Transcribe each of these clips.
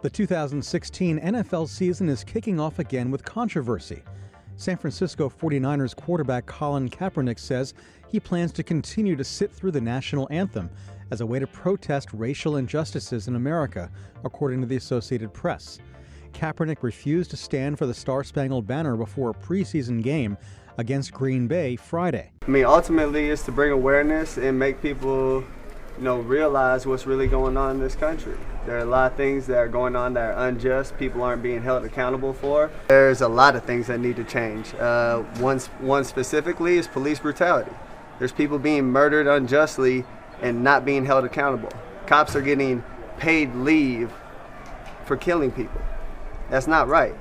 The 2016 NFL season is kicking off again with controversy. San Francisco 49ers quarterback Colin Kaepernick says he plans to continue to sit through the national anthem as a way to protest racial injustices in America, according to the Associated Press. Kaepernick refused to stand for the Star-Spangled Banner before a preseason game against Green Bay Friday. Ultimately, it's to bring awareness and make people, realize what's really going on in this country. There are a lot of things that are going on that are unjust, people aren't being held accountable for. There's a lot of things that need to change. One specifically is police brutality. There's people being murdered unjustly and not being held accountable. Cops are getting paid leave for killing people. That's not right.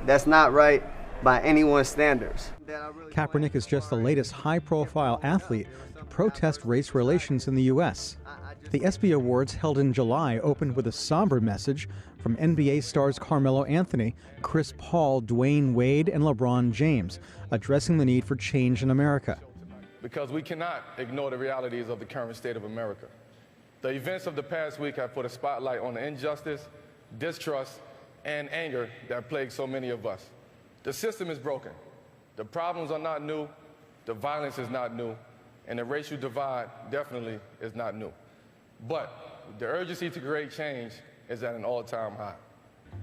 That's not right by anyone's standards. Kaepernick is just the latest high-profile athlete to protest race relations in the U.S. The ESPY Awards held in July opened with a somber message from NBA stars Carmelo Anthony, Chris Paul, Dwayne Wade, and LeBron James, addressing the need for change in America. Because we cannot ignore the realities of the current state of America. The events of the past week have put a spotlight on the injustice, distrust, and anger that plague so many of us. The system is broken. The problems are not new, the violence is not new, and the racial divide definitely is not new. But the urgency to create change is at an all-time high.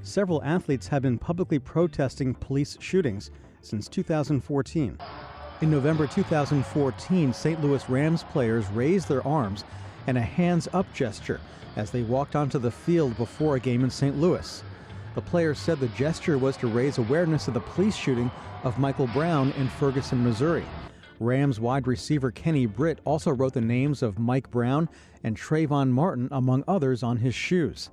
Several athletes have been publicly protesting police shootings since 2014. In November 2014, St. Louis Rams players raised their arms in a hands-up gesture as they walked onto the field before a game in St. Louis. The players said the gesture was to raise awareness of the police shooting of Michael Brown in Ferguson, Missouri. Rams wide receiver Kenny Britt also wrote the names of Mike Brown and Trayvon Martin, among others, on his shoes.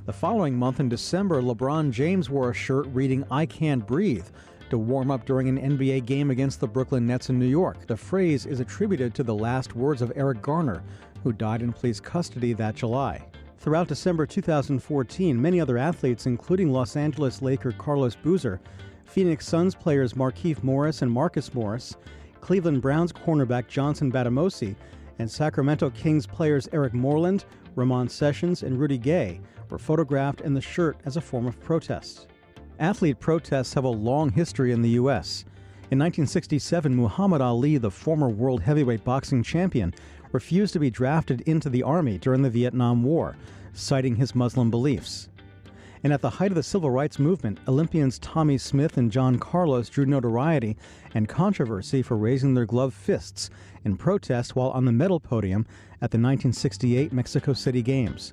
The following month in December, LeBron James wore a shirt reading "I Can't Breathe" to warm up during an NBA game against the Brooklyn Nets in New York. The phrase is attributed to the last words of Eric Garner, who died in police custody that July. Throughout December 2014, many other athletes, including Los Angeles Laker Carlos Boozer, Phoenix Suns players Markieff Morris and Marcus Morris, Cleveland Browns cornerback Johnson Batamosi, and Sacramento Kings players Eric Moreland, Ramon Sessions, and Rudy Gay were photographed in the shirt as a form of protest. Athlete protests have a long history in the U.S. In 1967, Muhammad Ali, the former world heavyweight boxing champion, refused to be drafted into the Army during the Vietnam War, citing his Muslim beliefs. And at the height of the Civil Rights Movement, Olympians Tommy Smith and John Carlos drew notoriety and controversy for raising their gloved fists in protest while on the medal podium at the 1968 Mexico City Games.